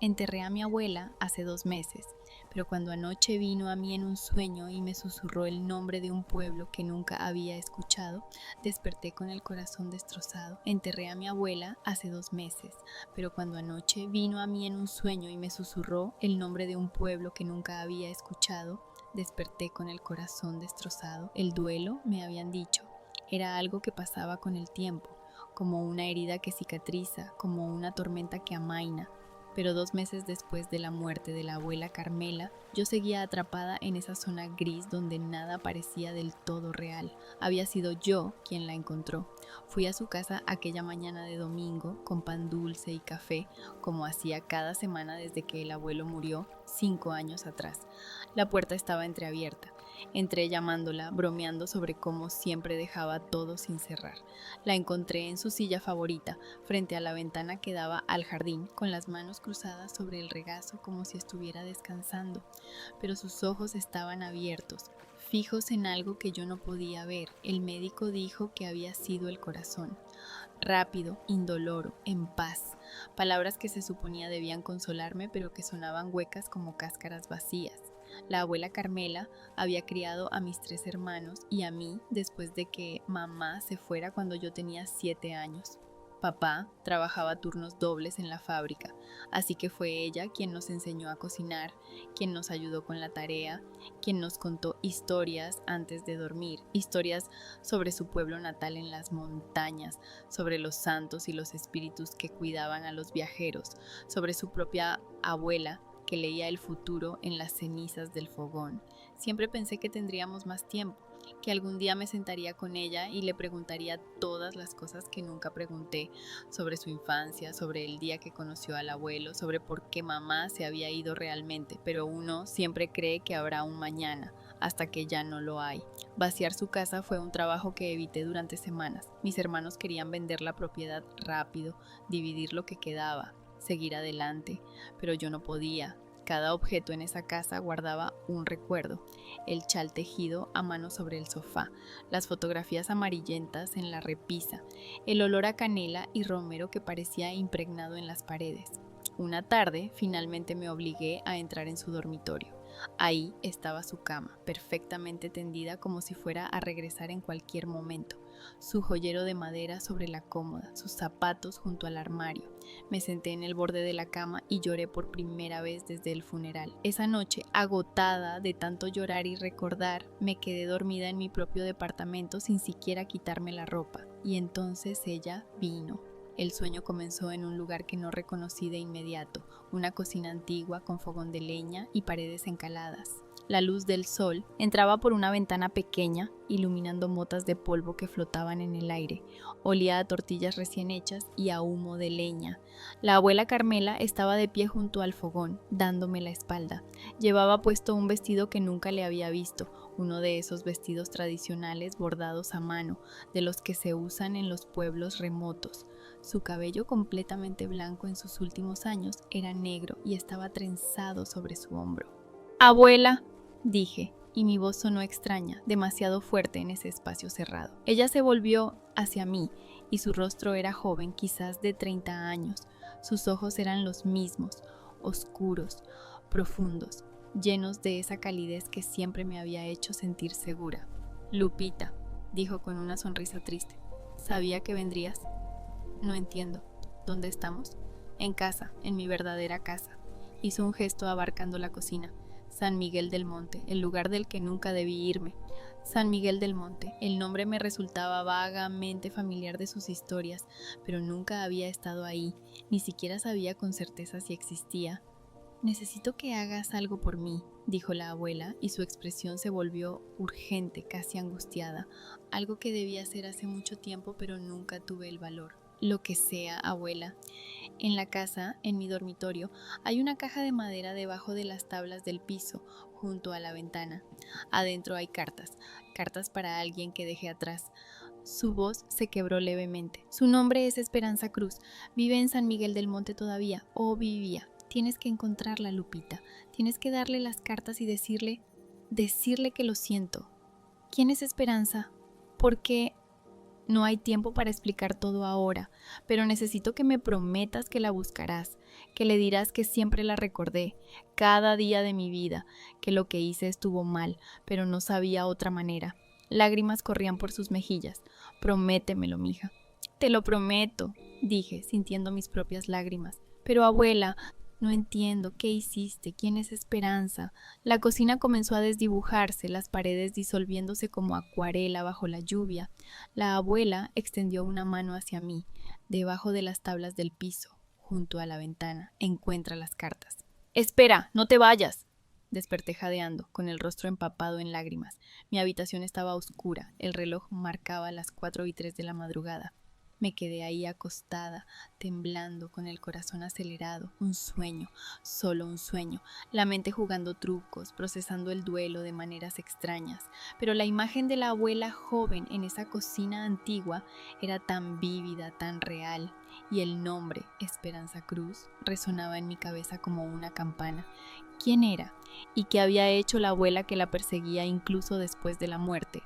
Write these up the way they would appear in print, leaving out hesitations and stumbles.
Enterré a mi abuela hace 2 meses, pero cuando anoche vino a mí en un sueño y me susurró el nombre de un pueblo que nunca había escuchado, desperté con el corazón destrozado. Enterré a mi abuela hace 2 meses, pero cuando anoche vino a mí en un sueño y me susurró el nombre de un pueblo que nunca había escuchado, desperté con el corazón destrozado. El duelo, me habían dicho, era algo que pasaba con el tiempo, como una herida que cicatriza, como una tormenta que amaina. Pero 2 meses después de la muerte de la abuela Carmela, yo seguía atrapada en esa zona gris donde nada parecía del todo real. Había sido yo quien la encontró. Fui a su casa aquella mañana de domingo con pan dulce y café, como hacía cada semana desde que el abuelo murió 5 años atrás. La puerta estaba entreabierta. Entré llamándola, bromeando sobre cómo siempre dejaba todo sin cerrar. La encontré en su silla favorita, frente a la ventana que daba al jardín, con las manos cruzadas sobre el regazo como si estuviera descansando, pero sus ojos estaban abiertos, fijos en algo que yo no podía ver. El médico dijo que había sido el corazón. Rápido, indoloro, en paz. Palabras que se suponía debían consolarme, pero que sonaban huecas como cáscaras vacías. La abuela Carmela había criado a mis 3 hermanos y a mí después de que mamá se fuera cuando yo tenía 7 años. Papá trabajaba turnos dobles en la fábrica, así que fue ella quien nos enseñó a cocinar, quien nos ayudó con la tarea, quien nos contó historias antes de dormir, historias sobre su pueblo natal en las montañas, sobre los santos y los espíritus que cuidaban a los viajeros, sobre su propia abuela que leía el futuro en las cenizas del fogón. Siempre pensé que tendríamos más tiempo, que algún día me sentaría con ella y le preguntaría todas las cosas que nunca pregunté, sobre su infancia, sobre el día que conoció al abuelo, sobre por qué mamá se había ido realmente, pero uno siempre cree que habrá un mañana, hasta que ya no lo hay. Vaciar su casa fue un trabajo que evité durante semanas. Mis hermanos querían vender la propiedad rápido, dividir lo que quedaba, seguir adelante, pero yo no podía. Cada objeto en esa casa guardaba un recuerdo: el chal tejido a mano sobre el sofá, las fotografías amarillentas en la repisa, el olor a canela y romero que parecía impregnado en las paredes. Una tarde, finalmente me obligué a entrar en su dormitorio. Ahí estaba su cama, perfectamente tendida como si fuera a regresar en cualquier momento, su joyero de madera sobre la cómoda, sus zapatos junto al armario. Me senté en el borde de la cama y lloré por primera vez desde el funeral. Esa noche, agotada de tanto llorar y recordar, me quedé dormida en mi propio departamento sin siquiera quitarme la ropa. Y entonces ella vino. El sueño comenzó en un lugar que no reconocí de inmediato, una cocina antigua con fogón de leña y paredes encaladas. La luz del sol entraba por una ventana pequeña, iluminando motas de polvo que flotaban en el aire. Olía a tortillas recién hechas y a humo de leña. La abuela Carmela estaba de pie junto al fogón, dándome la espalda. Llevaba puesto un vestido que nunca le había visto, uno de esos vestidos tradicionales bordados a mano, de los que se usan en los pueblos remotos. Su cabello, completamente blanco en sus últimos años, era negro y estaba trenzado sobre su hombro. «Abuela», dije, y mi voz sonó extraña, demasiado fuerte en ese espacio cerrado. Ella se volvió hacia mí y su rostro era joven, quizás de 30 años. Sus ojos eran los mismos, oscuros, profundos, llenos de esa calidez que siempre me había hecho sentir segura. «Lupita», dijo con una sonrisa triste, «¿sabía que vendrías?» «No entiendo. ¿Dónde estamos?» «En casa, en mi verdadera casa». Hizo un gesto abarcando la cocina. «San Miguel del Monte, el lugar del que nunca debí irme». San Miguel del Monte. El nombre me resultaba vagamente familiar de sus historias, pero nunca había estado ahí, ni siquiera sabía con certeza si existía. «Necesito que hagas algo por mí», dijo la abuela, y su expresión se volvió urgente, casi angustiada. Algo que debía hacer hace mucho tiempo, pero nunca tuve el valor. «Lo que sea, abuela». En la casa, en mi dormitorio, hay una caja de madera debajo de las tablas del piso, junto a la ventana. Adentro hay cartas, cartas para alguien que dejé atrás. Su voz se quebró levemente. «Su nombre es Esperanza Cruz. Vive en San Miguel del Monte todavía, o vivía. Tienes que encontrarla, Lupita. Tienes que darle las cartas y decirle que lo siento». «¿Quién es Esperanza? ¿Por qué?» No hay tiempo para explicar todo ahora, pero necesito que me prometas que la buscarás, que le dirás que siempre la recordé, cada día de mi vida, que lo que hice estuvo mal, pero no sabía otra manera. Lágrimas corrían por sus mejillas. Prométemelo, mija. Te lo prometo, dije, sintiendo mis propias lágrimas. Pero abuela, no entiendo, ¿qué hiciste? ¿Quién es Esperanza? La cocina comenzó a desdibujarse, las paredes disolviéndose como acuarela bajo la lluvia. La abuela extendió una mano hacia mí. Debajo de las tablas del piso, junto a la ventana, encuentra las cartas. ¡Espera! ¡No te vayas! Desperté jadeando, con el rostro empapado en lágrimas. Mi habitación estaba oscura, el reloj marcaba las 4:03 de la madrugada. Me quedé ahí acostada, temblando, con el corazón acelerado, un sueño, solo un sueño, la mente jugando trucos, procesando el duelo de maneras extrañas, pero la imagen de la abuela joven en esa cocina antigua era tan vívida, tan real, y el nombre, Esperanza Cruz, resonaba en mi cabeza como una campana. ¿Quién era? ¿Y qué había hecho la abuela que la perseguía incluso después de la muerte?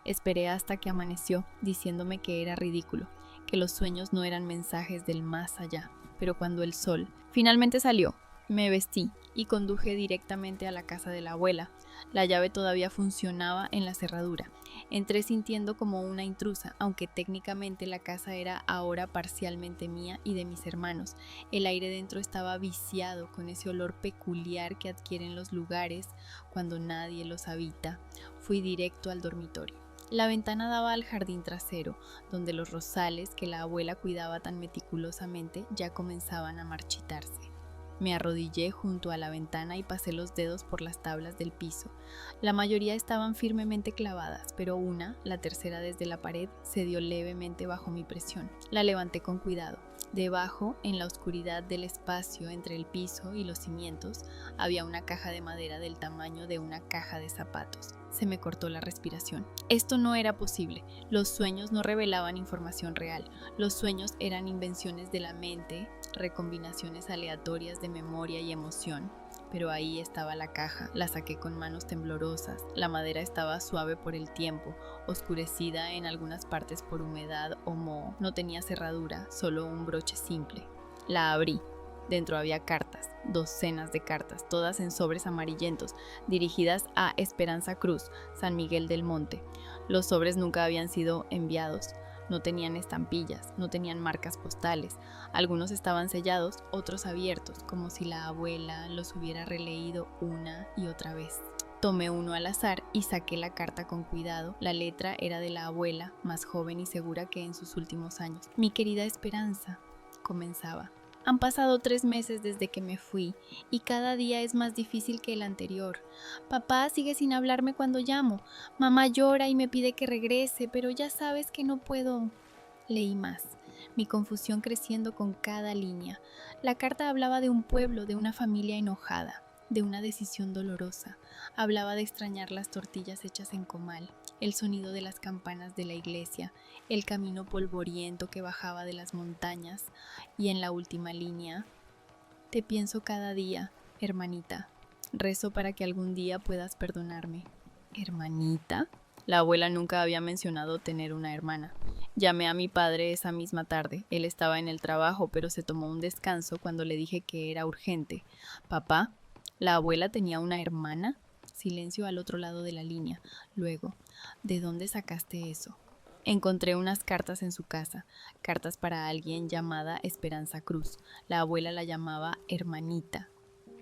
Esperé hasta que amaneció, diciéndome que era ridículo, que los sueños no eran mensajes del más allá, pero cuando el sol finalmente salió, me vestí y conduje directamente a la casa de la abuela. La llave todavía funcionaba en la cerradura. Entré sintiendo como una intrusa, aunque técnicamente la casa era ahora parcialmente mía y de mis hermanos. El aire dentro estaba viciado con ese olor peculiar que adquieren los lugares cuando nadie los habita. Fui directo al dormitorio. La ventana daba al jardín trasero, donde los rosales que la abuela cuidaba tan meticulosamente ya comenzaban a marchitarse. Me arrodillé junto a la ventana y pasé los dedos por las tablas del piso. La mayoría estaban firmemente clavadas, pero una, la tercera desde la pared, cedió levemente bajo mi presión. La levanté con cuidado. Debajo, en la oscuridad del espacio entre el piso y los cimientos, había una caja de madera del tamaño de una caja de zapatos. Se me cortó la respiración. Esto no era posible. Los sueños no revelaban información real. Los sueños eran invenciones de la mente, recombinaciones aleatorias de memoria y emoción. Pero ahí estaba la caja, la saqué con manos temblorosas, la madera estaba suave por el tiempo, oscurecida en algunas partes por humedad o moho, no tenía cerradura, solo un broche simple. La abrí. Dentro había cartas, docenas de cartas, todas en sobres amarillentos, dirigidas a Esperanza Cruz, San Miguel del Monte. Los sobres nunca habían sido enviados. No tenían estampillas, no tenían marcas postales. Algunos estaban sellados, otros abiertos, como si la abuela los hubiera releído una y otra vez. Tomé uno al azar y saqué la carta con cuidado. La letra era de la abuela, más joven y segura que en sus últimos años. Mi querida Esperanza, comenzaba. Han pasado 3 meses desde que me fui y cada día es más difícil que el anterior. Papá sigue sin hablarme cuando llamo. Mamá llora y me pide que regrese, pero ya sabes que no puedo. Leí más, mi confusión creciendo con cada línea. La carta hablaba de un pueblo, de una familia enojada, de una decisión dolorosa. Hablaba de extrañar las tortillas hechas en comal, el sonido de las campanas de la iglesia, el camino polvoriento que bajaba de las montañas, y en la última línea, te pienso cada día, hermanita. Rezo para que algún día puedas perdonarme. ¿Hermanita? La abuela nunca había mencionado tener una hermana. Llamé a mi padre esa misma tarde. Él estaba en el trabajo, pero se tomó un descanso cuando le dije que era urgente. Papá, ¿la abuela tenía una hermana? Silencio al otro lado de la línea. Luego, ¿de dónde sacaste eso? Encontré unas cartas en su casa, cartas para alguien llamada Esperanza Cruz. La abuela la llamaba hermanita.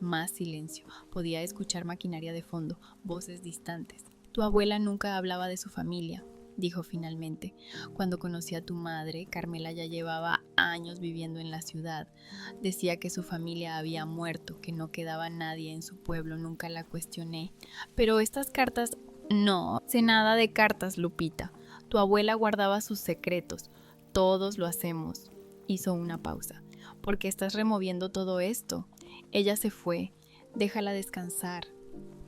Más silencio. Podía escuchar maquinaria de fondo, voces distantes. Tu abuela nunca hablaba de su familia, dijo finalmente. Cuando conocí a tu madre, Carmela ya llevaba años viviendo en la ciudad. Decía que su familia había muerto, que no quedaba nadie en su pueblo, nunca la cuestioné. Pero estas cartas... No sé nada de cartas, Lupita. Tu abuela guardaba sus secretos. Todos lo hacemos. Hizo una pausa. ¿Por qué estás removiendo todo esto? Ella se fue. Déjala descansar.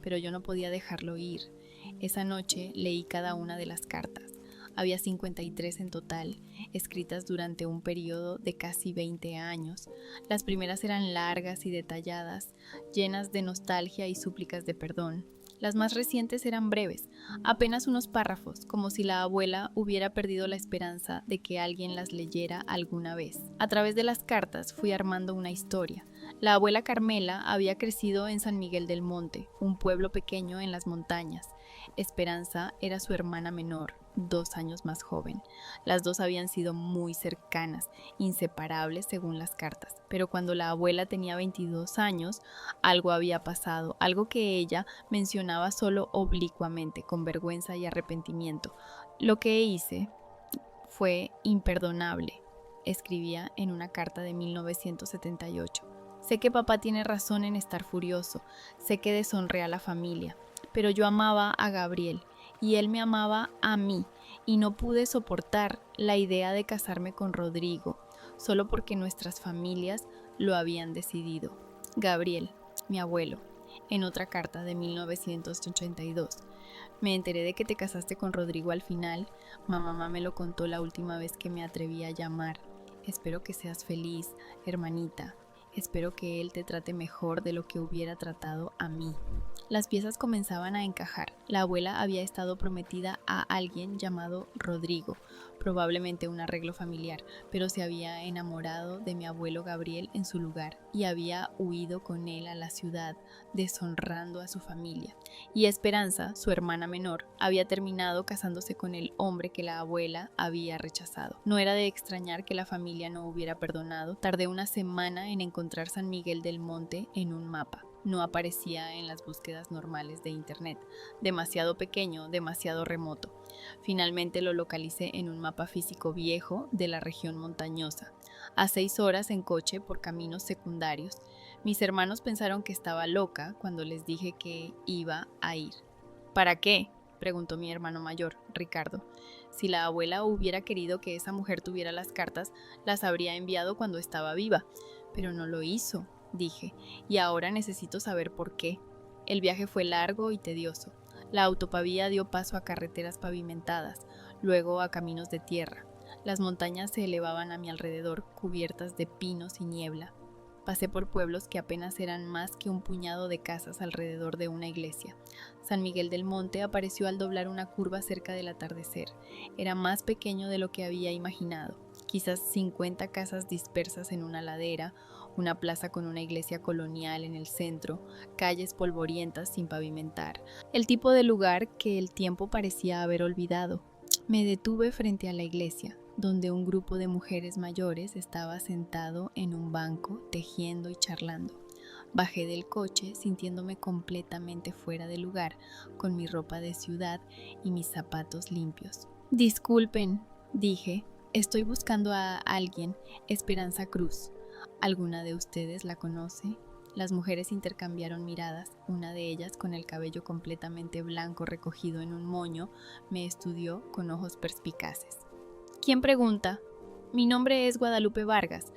Pero yo no podía dejarlo ir. Esa noche leí cada una de las cartas. Había 53 en total, escritas durante un periodo de casi 20 años. Las primeras eran largas y detalladas, llenas de nostalgia y súplicas de perdón. Las más recientes eran breves, apenas unos párrafos, como si la abuela hubiera perdido la esperanza de que alguien las leyera alguna vez. A través de las cartas fui armando una historia. La abuela Carmela había crecido en San Miguel del Monte, un pueblo pequeño en las montañas. Esperanza era su hermana menor, 2 años más joven. Las dos habían sido muy cercanas, inseparables según las cartas, pero cuando la abuela tenía 22 años, algo había pasado, algo que ella mencionaba solo oblicuamente, con vergüenza y arrepentimiento. Lo que hice fue imperdonable, escribía en una carta de 1978. Sé que papá tiene razón en estar furioso, sé que deshonré a la familia, pero yo amaba a Gabriel y él me amaba a mí y no pude soportar la idea de casarme con Rodrigo, solo porque nuestras familias lo habían decidido. Gabriel, mi abuelo, en otra carta de 1982. Me enteré de que te casaste con Rodrigo al final. Mamá me lo contó la última vez que me atreví a llamar. Espero que seas feliz, hermanita. Espero que él te trate mejor de lo que hubiera tratado a mí. Las piezas comenzaban a encajar. La abuela había estado prometida a alguien llamado Rodrigo, probablemente un arreglo familiar, pero se había enamorado de mi abuelo Gabriel en su lugar y había huido con él a la ciudad, deshonrando a su familia. Y Esperanza, su hermana menor, había terminado casándose con el hombre que la abuela había rechazado. No era de extrañar que la familia no hubiera perdonado. Tardé una semana en encontrar San Miguel del Monte en un mapa. No aparecía en las búsquedas normales de internet. Demasiado pequeño, demasiado remoto. Finalmente lo localicé en un mapa físico viejo de la región montañosa, a 6 horas en coche por caminos secundarios. Mis hermanos pensaron que estaba loca cuando les dije que iba a ir. ¿Para qué?, preguntó mi hermano mayor, Ricardo. Si la abuela hubiera querido que esa mujer tuviera las cartas, las habría enviado cuando estaba viva. Pero no lo hizo, dije, y ahora necesito saber por qué. El viaje fue largo y tedioso. La autovía dio paso a carreteras pavimentadas, luego a caminos de tierra. Las montañas se elevaban a mi alrededor, cubiertas de pinos y niebla. Pasé por pueblos que apenas eran más que un puñado de casas alrededor de una iglesia. San Miguel del Monte apareció al doblar una curva cerca del atardecer. Era más pequeño de lo que había imaginado. Quizás 50 casas dispersas en una ladera, una plaza con una iglesia colonial en el centro, calles polvorientas sin pavimentar. El tipo de lugar que el tiempo parecía haber olvidado. Me detuve frente a la iglesia, donde un grupo de mujeres mayores estaba sentado en un banco, tejiendo y charlando. Bajé del coche sintiéndome completamente fuera de lugar, con mi ropa de ciudad y mis zapatos limpios. Disculpen, dije, estoy buscando a alguien, Esperanza Cruz. ¿Alguna de ustedes la conoce? Las mujeres intercambiaron miradas. Una de ellas, con el cabello completamente blanco recogido en un moño, me estudió con ojos perspicaces. ¿Quién pregunta? Mi nombre es Guadalupe Vargas.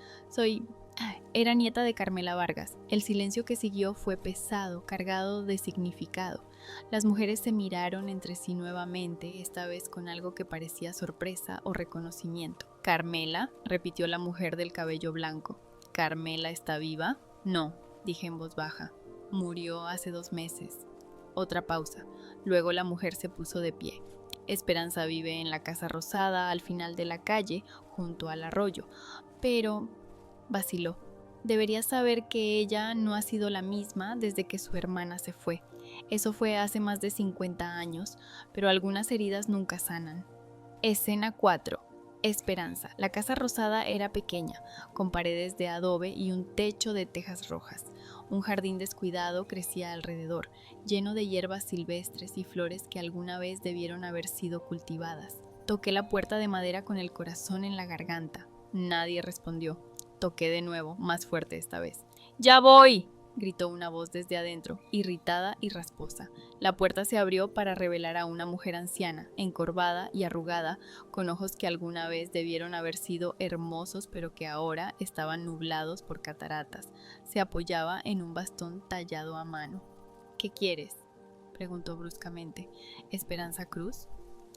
Era nieta de Carmela Vargas. El silencio que siguió fue pesado, cargado de significado. Las mujeres se miraron entre sí nuevamente, esta vez con algo que parecía sorpresa o reconocimiento. ¿Carmela?, repitió la mujer del cabello blanco. ¿Carmela está viva? No, dije en voz baja. Murió hace 2 meses. Otra pausa. Luego la mujer se puso de pie. Esperanza vive en la Casa Rosada, al final de la calle, junto al arroyo. Pero, vaciló. Deberías saber que ella no ha sido la misma desde que su hermana se fue. Eso fue hace más de 50 años, pero algunas heridas nunca sanan. Escena 4. Esperanza. La Casa Rosada era pequeña, con paredes de adobe y un techo de tejas rojas. Un jardín descuidado crecía alrededor, lleno de hierbas silvestres y flores que alguna vez debieron haber sido cultivadas. Toqué la puerta de madera con el corazón en la garganta. Nadie respondió. Toqué de nuevo, más fuerte esta vez. ¡Ya voy!, gritó una voz desde adentro, irritada y rasposa. La puerta se abrió para revelar a una mujer anciana, encorvada y arrugada, con ojos que alguna vez debieron haber sido hermosos pero que ahora estaban nublados por cataratas. Se apoyaba en un bastón tallado a mano. ¿Qué quieres?, preguntó bruscamente. ¿Esperanza Cruz?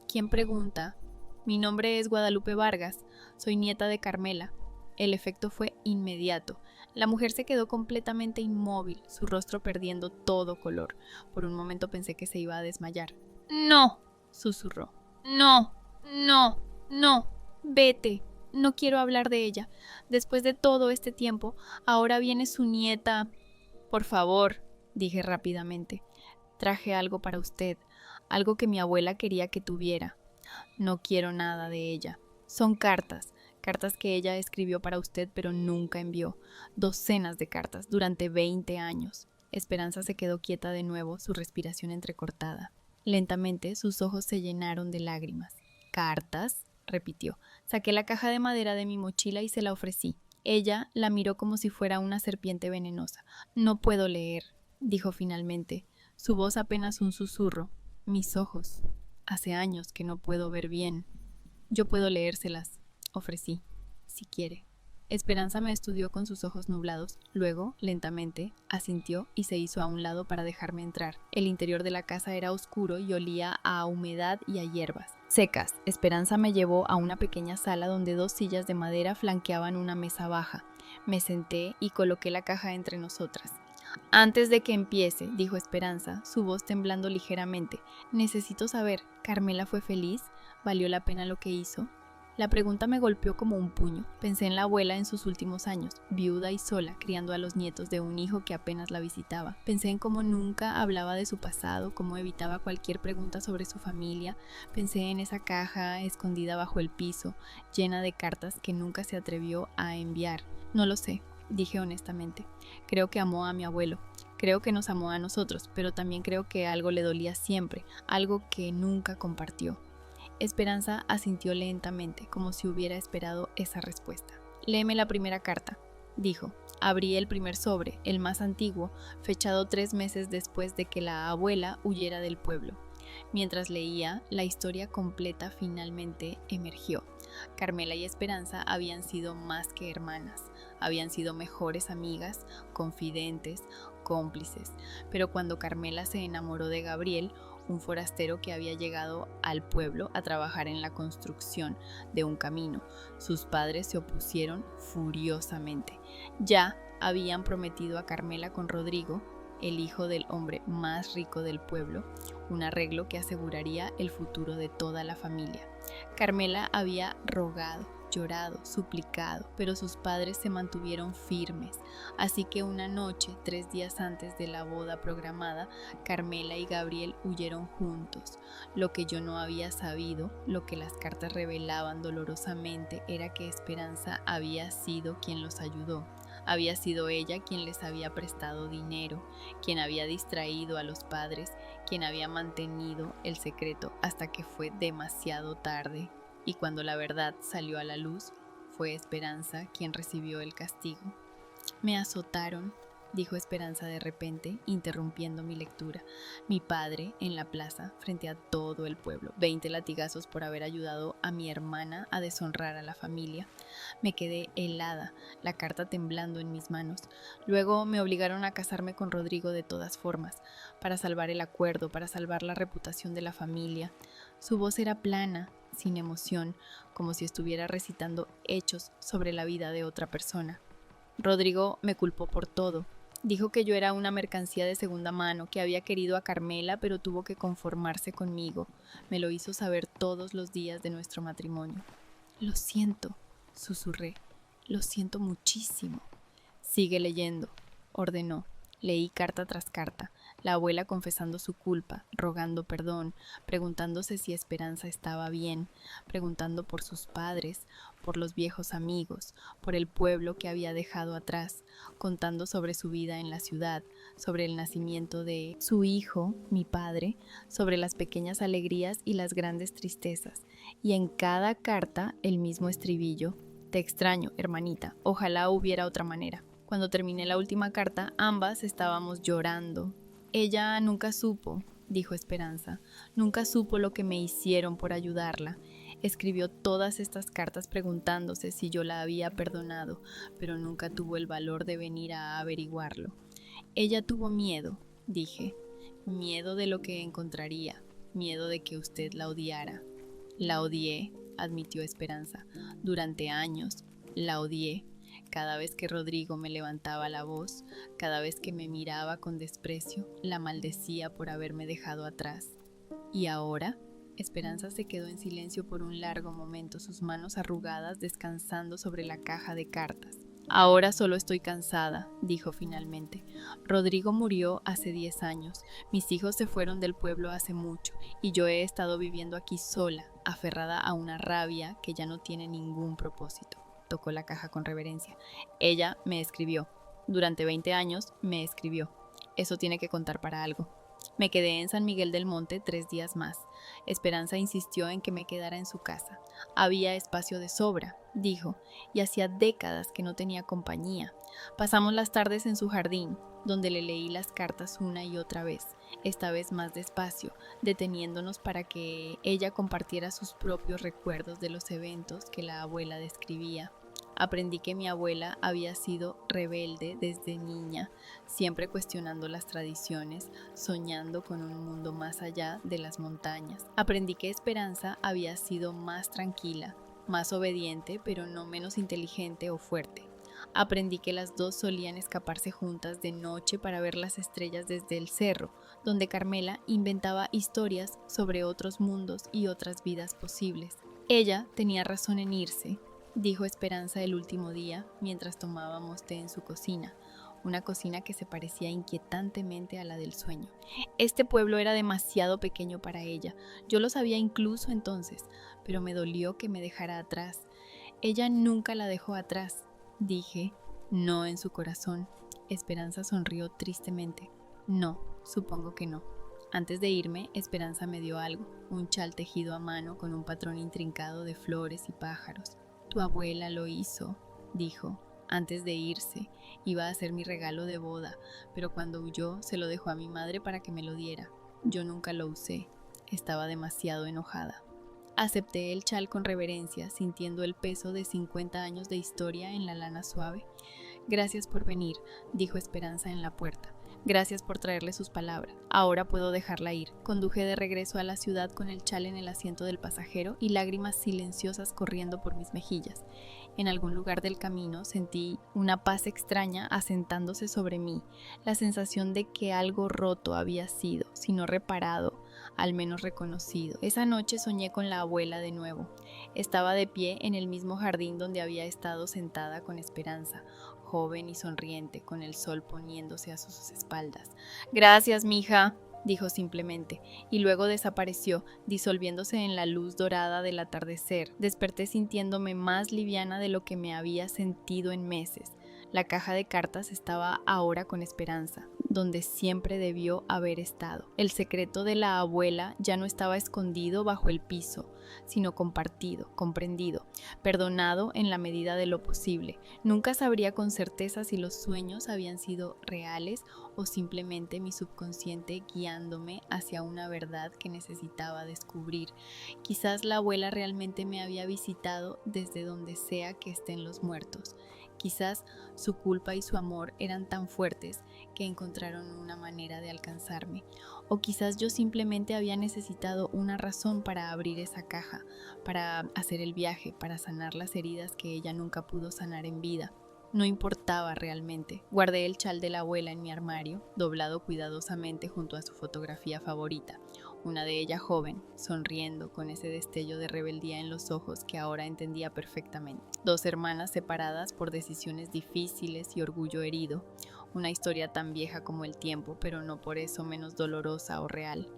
¿Quién pregunta? Mi nombre es Guadalupe Vargas, soy nieta de Carmela. El efecto fue inmediato. La mujer se quedó completamente inmóvil, su rostro perdiendo todo color. Por un momento pensé que se iba a desmayar. «No», susurró. «No, no, no, vete. No quiero hablar de ella. Después de todo este tiempo, ahora viene su nieta». «Por favor», dije rápidamente. «Traje algo para usted, algo que mi abuela quería que tuviera. No quiero nada de ella. Son cartas, cartas que ella escribió para usted pero nunca envió. Docenas de cartas durante 20 años». Esperanza se quedó quieta de nuevo, su respiración entrecortada. Lentamente sus ojos se llenaron de lágrimas. «¿Cartas?», repitió. Saqué la caja de madera de mi mochila y se la ofrecí. Ella la miró como si fuera una serpiente venenosa. «No puedo leer», dijo finalmente, su voz apenas un susurro. «Mis ojos. Hace años que no puedo ver bien». «Yo puedo leérselas», ofrecí, «si quiere». Esperanza me estudió con sus ojos nublados, luego, lentamente, asintió y se hizo a un lado para dejarme entrar. El interior de la casa era oscuro y olía a humedad y a hierbas secas. Esperanza me llevó a una pequeña sala donde 2 sillas de madera flanqueaban una mesa baja. Me senté y coloqué la caja entre nosotras. «Antes de que empiece», dijo Esperanza, su voz temblando ligeramente, «necesito saber, ¿Carmela fue feliz? ¿Valió la pena lo que hizo?». La pregunta me golpeó como un puño. Pensé en la abuela en sus últimos años, viuda y sola, criando a los nietos de un hijo que apenas la visitaba. Pensé en cómo nunca hablaba de su pasado, cómo evitaba cualquier pregunta sobre su familia. Pensé en esa caja escondida bajo el piso, llena de cartas que nunca se atrevió a enviar. «No lo sé», dije honestamente. «Creo que amó a mi abuelo. Creo que nos amó a nosotros, pero también creo que algo le dolía siempre, algo que nunca compartió». Esperanza asintió lentamente, como si hubiera esperado esa respuesta. «Léeme la primera carta», dijo. Abrí el primer sobre, el más antiguo, fechado 3 meses después de que la abuela huyera del pueblo. Mientras leía, la historia completa finalmente emergió. Carmela y Esperanza habían sido más que hermanas, habían sido mejores amigas, confidentes, cómplices. Pero cuando Carmela se enamoró de Gabriel, un forastero que había llegado al pueblo a trabajar en la construcción de un camino, sus padres se opusieron furiosamente. Ya habían prometido a Carmela con Rodrigo, el hijo del hombre más rico del pueblo, un arreglo que aseguraría el futuro de toda la familia. Carmela había rogado, llorado, suplicado, pero sus padres se mantuvieron firmes. Así que una noche, 3 días antes de la boda programada, Carmela y Gabriel huyeron juntos. Lo que yo no había sabido, lo que las cartas revelaban dolorosamente, era que Esperanza había sido quien los ayudó. Había sido ella quien les había prestado dinero, quien había distraído a los padres, quien había mantenido el secreto hasta que fue demasiado tarde. Y cuando la verdad salió a la luz, fue Esperanza quien recibió el castigo. «Me azotaron», dijo Esperanza de repente, interrumpiendo mi lectura. «Mi padre, en la plaza, frente a todo el pueblo. 20 latigazos por haber ayudado a mi hermana a deshonrar a la familia». Me quedé helada, la carta temblando en mis manos. Luego me obligaron a casarme con Rodrigo de todas formas, para salvar el acuerdo, para salvar la reputación de la familia. Su voz era plana, sin emoción, como si estuviera recitando hechos sobre la vida de otra persona. Rodrigo me culpó por todo. Dijo que yo era una mercancía de segunda mano, que había querido a Carmela, pero tuvo que conformarse conmigo. Me lo hizo saber todos los días de nuestro matrimonio. «Lo siento», susurré. «Lo siento muchísimo». «Sigue leyendo», ordenó. Leí carta tras carta, la abuela confesando su culpa, rogando perdón, preguntándose si Esperanza estaba bien, preguntando por sus padres, por los viejos amigos, por el pueblo que había dejado atrás, contando sobre su vida en la ciudad, sobre el nacimiento de su hijo, mi padre, sobre las pequeñas alegrías y las grandes tristezas, y en cada carta el mismo estribillo: «Te extraño, hermanita, ojalá hubiera otra manera». Cuando terminé la última carta, ambas estábamos llorando. «Ella nunca supo», dijo Esperanza, «nunca supo lo que me hicieron por ayudarla. Escribió todas estas cartas preguntándose si yo la había perdonado, pero nunca tuvo el valor de venir a averiguarlo. Ella tuvo miedo», dije, «miedo de lo que encontraría, miedo de que usted la odiara». «La odié», admitió Esperanza, «durante años, la odié». Cada vez que Rodrigo me levantaba la voz, cada vez que me miraba con desprecio, la maldecía por haberme dejado atrás. ¿Y ahora? Esperanza se quedó en silencio por un largo momento, sus manos arrugadas descansando sobre la caja de cartas. Ahora solo estoy cansada, dijo finalmente. Rodrigo murió hace 10 años, mis hijos se fueron del pueblo hace mucho y yo he estado viviendo aquí sola, aferrada a una rabia que ya no tiene ningún propósito. Tocó la caja con reverencia. Ella me escribió. Durante 20 años me escribió. Eso tiene que contar para algo. Me quedé en San Miguel del Monte 3 días más. Esperanza insistió en que me quedara en su casa. Había espacio de sobra, dijo, y hacía décadas que no tenía compañía. Pasamos las tardes en su jardín, donde le leí las cartas una y otra vez, esta vez más despacio, deteniéndonos para que ella compartiera sus propios recuerdos de los eventos que la abuela describía. Aprendí que mi abuela había sido rebelde desde niña, siempre cuestionando las tradiciones, soñando con un mundo más allá de las montañas. Aprendí que Esperanza había sido más tranquila, más obediente, pero no menos inteligente o fuerte. Aprendí que las dos solían escaparse juntas de noche para ver las estrellas desde el cerro, donde Carmela inventaba historias sobre otros mundos y otras vidas posibles. Ella tenía razón en irse, dijo Esperanza el último día mientras tomábamos té en su cocina, una cocina que se parecía inquietantemente a la del sueño. Este pueblo era demasiado pequeño para ella, yo lo sabía incluso entonces, pero me dolió que me dejara atrás. Ella nunca la dejó atrás, dije, no en su corazón. Esperanza sonrió tristemente. No, supongo que no. Antes de irme, Esperanza me dio algo, un chal tejido a mano con un patrón intrincado de flores y pájaros. Tu abuela lo hizo, dijo, antes de irse. Iba a ser mi regalo de boda, pero cuando huyó se lo dejó a mi madre para que me lo diera. Yo nunca lo usé. Estaba demasiado enojada. Acepté el chal con reverencia, sintiendo el peso de 50 años de historia en la lana suave. Gracias por venir, dijo Esperanza en la puerta. Gracias por traerle sus palabras. Ahora puedo dejarla ir. Conduje de regreso a la ciudad con el chal en el asiento del pasajero y lágrimas silenciosas corriendo por mis mejillas. En algún lugar del camino sentí una paz extraña asentándose sobre mí, la sensación de que algo roto había sido, si no reparado, al menos reconocido. Esa noche soñé con la abuela de nuevo. Estaba de pie en el mismo jardín donde había estado sentada con Esperanza, joven y sonriente, con el sol poniéndose a sus espaldas. Gracias, mija, dijo simplemente, y luego desapareció, disolviéndose en la luz dorada del atardecer. Desperté sintiéndome más liviana de lo que me había sentido en meses. La caja de cartas estaba ahora con Esperanza, donde siempre debió haber estado. El secreto de la abuela ya no estaba escondido bajo el piso, sino compartido, comprendido, perdonado en la medida de lo posible. Nunca sabría con certeza si los sueños habían sido reales o simplemente mi subconsciente guiándome hacia una verdad que necesitaba descubrir. Quizás la abuela realmente me había visitado desde donde sea que estén los muertos. Quizás su culpa y su amor eran tan fuertes que encontraron una manera de alcanzarme. O quizás yo simplemente había necesitado una razón para abrir esa caja, para hacer el viaje, para sanar las heridas que ella nunca pudo sanar en vida. No importaba realmente. Guardé el chal de la abuela en mi armario, doblado cuidadosamente junto a su fotografía favorita, una de ella joven, sonriendo con ese destello de rebeldía en los ojos que ahora entendía perfectamente. Dos hermanas separadas por decisiones difíciles y orgullo herido, una historia tan vieja como el tiempo, pero no por eso menos dolorosa o real.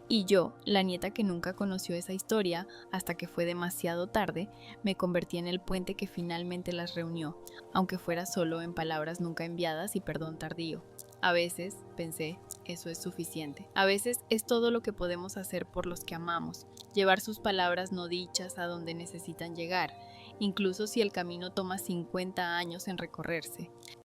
Y yo, la nieta que nunca conoció esa historia hasta que fue demasiado tarde, me convertí en el puente que finalmente las reunió, aunque fuera solo en palabras nunca enviadas y perdón tardío. A veces, pensé, eso es suficiente. A veces es todo lo que podemos hacer por los que amamos, llevar sus palabras no dichas a donde necesitan llegar, incluso si el camino toma 50 años en recorrerse.